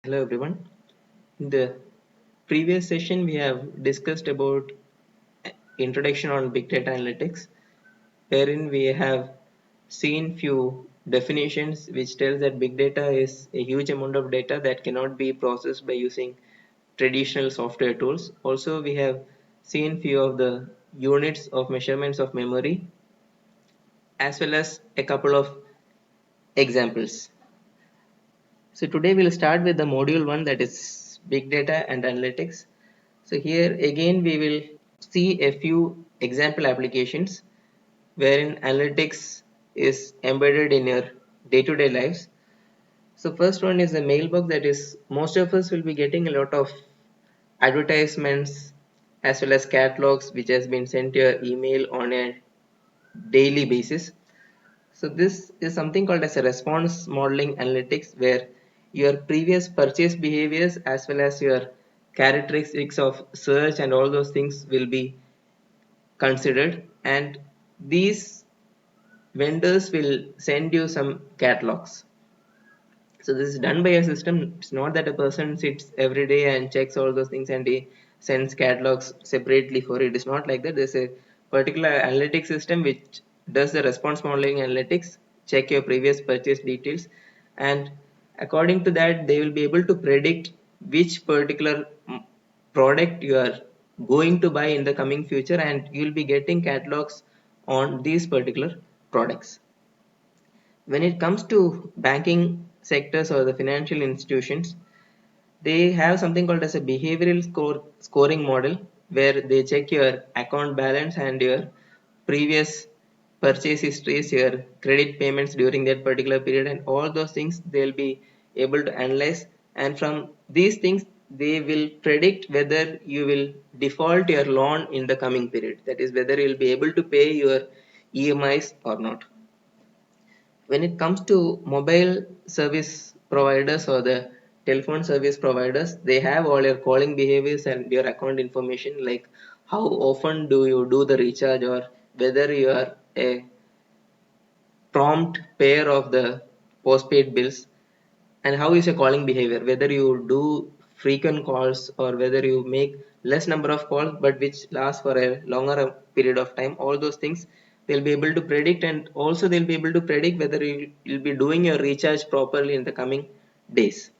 Hello everyone. In the previous session we have discussed about introduction on big data analytics, wherein we have seen few definitions which tells that big data is a huge amount of data that cannot be processed by using traditional software tools. Also we have seen few of the units of measurements of memory as well as a couple of examples. So today we'll start with the module 1, that is big data and analytics. So here again we will see a few example applications wherein analytics is embedded in your day-to-day lives. So first one is the mailbox, that is most of us will be getting a lot of advertisements as well as catalogs which has been sent to your email on a daily basis. So this is something called as a response modeling analytics, where your previous purchase behaviors as well as your characteristics of search and all those things will be considered, and these vendors will send you some catalogs. So this is done by a system. It's not that a person sits every day and checks all those things and he sends catalogs separately for it. It's not like that. There's a particular analytics system which does the response modeling analytics, check your previous purchase details, and according to that they will be able to predict which particular product you are going to buy in the coming future, and you'll be getting catalogs on these particular products. When it comes to banking sectors or the financial institutions, they have something called as a behavioral scoring model, where they check your account balance and your previous purchase histories, your credit payments during that particular period, and all those things they'll be able to analyze, and from these things they will predict whether you will default your loan in the coming period, that is whether you'll be able to pay your EMIs or not. When it comes to mobile service providers or the telephone service providers, they have all your calling behaviors and your account information, like how often do you do the recharge, or whether you are a prompt payer of the postpaid bills, and how is your calling behavior, whether you do frequent calls or whether you make less number of calls but which last for a longer period of time. All those things they'll be able to predict, and also they'll be able to predict whether you'll be doing your recharge properly in the coming days.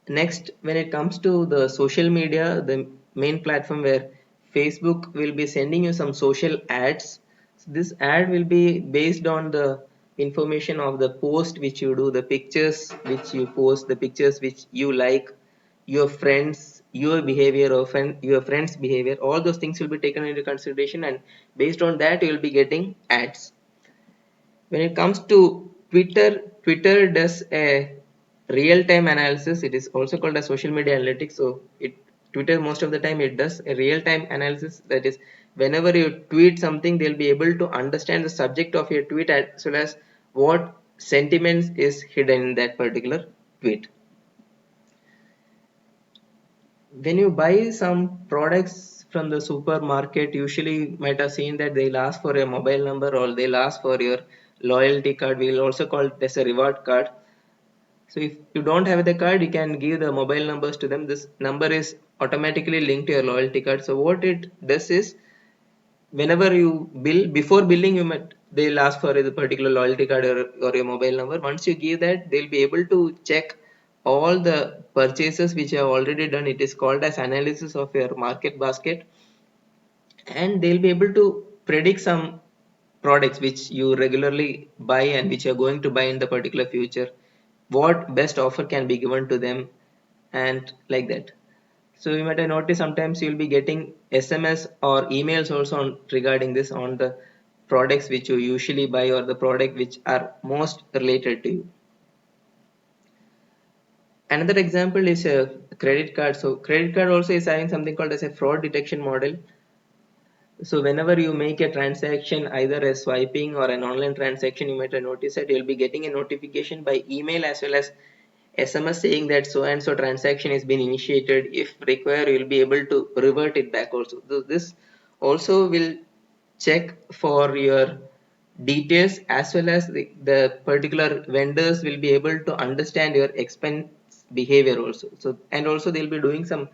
Next, when it comes to the social media, the main platform where Facebook will be sending you some social ads. So this ad will be based on the information of the post which you do, the pictures which you post, the pictures which you like, your friends, your behavior, or your friends' behavior. All those things will be taken into consideration, and based on that, you will be getting ads. When it comes to Twitter does a real-time analysis. It is also called a social media analytics. So Twitter most of the time it does a real-time analysis, that is whenever you tweet something they'll be able to understand the subject of your tweet as well as what sentiments is hidden in that particular tweet. When you buy some products from the supermarket, usually you might have seen that they'll ask for a mobile number or they'll ask for your loyalty card. We'll also call it as a reward card. So if you don't have the card, you can give the mobile numbers to them. This number is automatically linked to your loyalty card. So what it does is, whenever you bill, before billing, they'll ask for a particular loyalty card or a mobile number. Once you give that, they'll be able to check all the purchases which you have already done. It is called as analysis of your market basket, and they'll be able to predict some products which you regularly buy and which you're going to buy in the particular future, what best offer can be given to them, and like that. So you might have noticed sometimes you'll be getting SMS or emails also regarding this on the products which you usually buy or the product which are most related to you. Another example is a credit card. So credit card also is having something called as a fraud detection model. So whenever you make a transaction, either a swiping or an online transaction, you might have noticed that you'll be getting a notification by email as well as SMS saying that so and so transaction has been initiated. If required, you'll be able to revert it back also. So this also will check for your details, as well as the particular vendors will be able to understand your expense behavior also. So and also they'll be doing some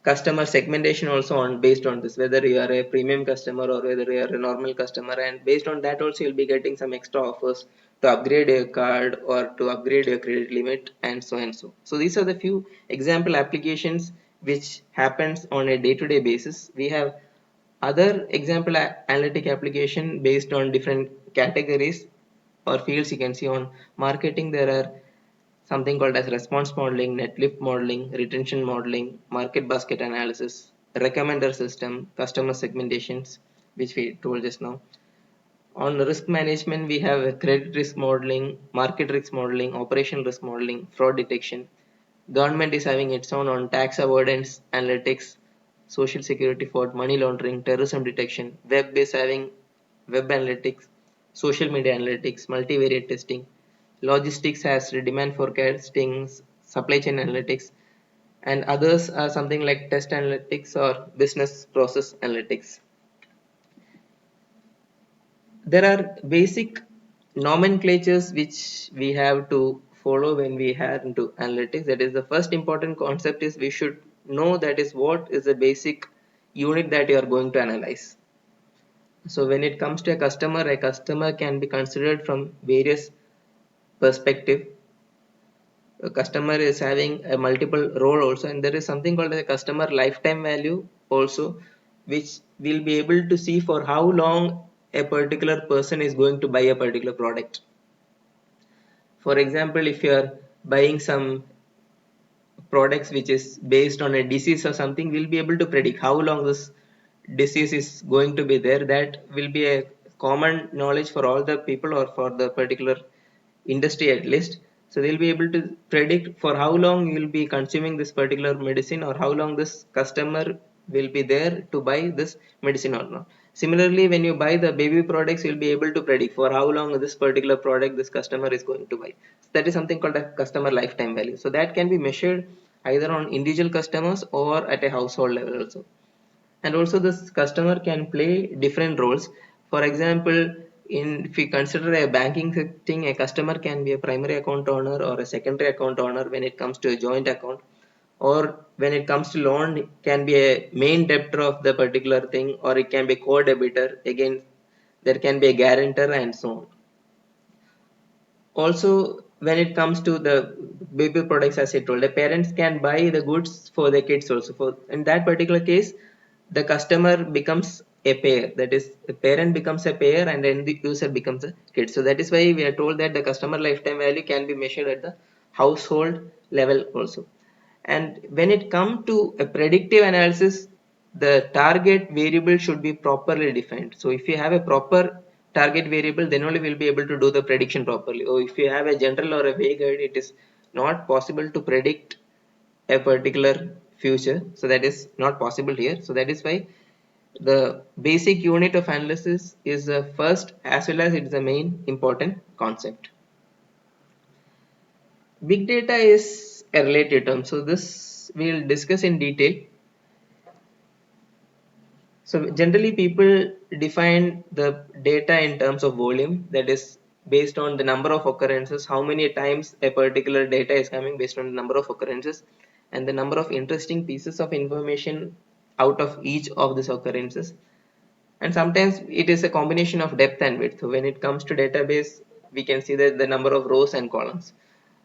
customer segmentation also on based on this, whether you are a premium customer or whether you are a normal customer, and based on that also you'll be getting some extra offers to upgrade your card or to upgrade your credit limit and so and so. So these are the few example applications which happens on a day-to-day basis. We have other example analytic application based on different categories or fields. You can see on marketing there are something called as response modeling, net lift modeling, retention modeling, market basket analysis, recommender system, customer segmentations, which we told just now. On risk management, we have a credit risk modeling, market risk modeling, operational risk modeling, fraud detection. Government is having its own on tax avoidance analytics, social security fraud, money laundering, terrorism detection. Web is having web analytics, social media analytics, multivariate testing. Logistics has demand forecasting, supply chain analytics, and others are something like test analytics or business process analytics. There are basic nomenclatures which we have to follow when we have into analytics. That is, the first important concept is we should know that is what is the basic unit that you are going to analyze. So when it comes to a customer can be considered from various perspective. A customer is having a multiple role also, and there is something called a customer lifetime value also, which will be able to see for how long a particular person is going to buy a particular product. For example, if you are buying some products which is based on a disease or something, we'll be able to predict how long this disease is going to be there. That will be a common knowledge for all the people or for the particular industry at least. So they'll be able to predict for how long you will be consuming this particular medicine or how long this customer will be there to buy this medicine or not. Similarly, when you buy the baby products, you'll be able to predict for how long this particular product this customer is going to buy. So that is something called a customer lifetime value. So that can be measured either on individual customers or at a household level also. And also this customer can play different roles. For example, if we consider a banking setting, a customer can be a primary account owner or a secondary account owner when it comes to a joint account, or when it comes to loan it can be a main debtor of the particular thing, or it can be co-debitor. Again, there can be a guarantor and so on. Also, when it comes to the baby products, as I told, the parents can buy the goods for their kids also. For in that particular case, the customer becomes a payer. That is, the parent becomes a payer and then the user becomes a kid. So that is why we are told that the customer lifetime value can be measured at the household level also. And when it comes to a predictive analysis, the target variable should be properly defined. So if you have a proper target variable, then only we'll be able to do the prediction properly. Or if you have a general or a vague guide, it is not possible to predict a particular future. So that is not possible here. So that is why the basic unit of analysis is the first, as well as it is the main important concept. Big data is a related term, so this we'll discuss in detail. So generally people define the data in terms of volume, that is based on the number of occurrences, how many times a particular data is coming based on the number of occurrences, and the number of interesting pieces of information out of each of these occurrences. And sometimes it is a combination of depth and width. So when it comes to database, we can see that the number of rows and columns.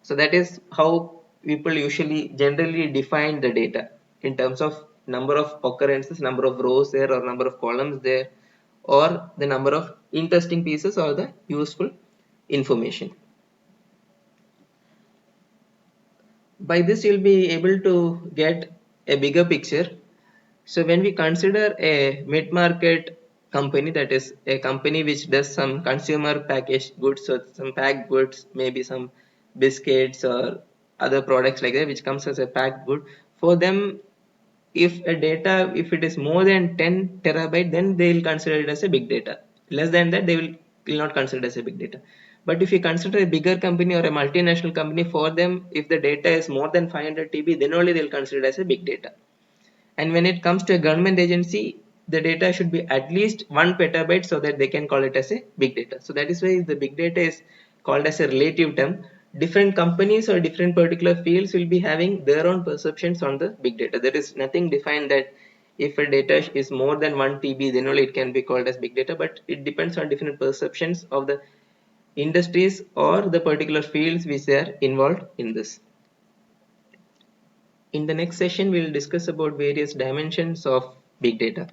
So that is how people usually generally define the data in terms of number of occurrences, number of rows there or number of columns there, or the number of interesting pieces or the useful information. By this you'll be able to get a bigger picture. So when we consider a mid-market company, that is a company which does some consumer packaged goods or some packed goods, maybe some biscuits or other products like that, which comes as a packed good, for them, if a data, if it is more than 10 terabyte, then they will consider it as a big data. Less than that, they will not consider it as a big data. But if you consider a bigger company or a multinational company, for them, if the data is more than 500 TB, then only they'll consider it as a big data. And when it comes to a government agency, the data should be at least 1 petabyte so that they can call it as a big data. So that is why the big data is called as a relative term. different companies or different particular fields will be having their own perceptions on the big data. There is nothing defined that if a data is more than 1 TB, then only it can be called as big data, but it depends on different perceptions of the industries or the particular fields which they are involved in this. In the next session, we will discuss about various dimensions of big data.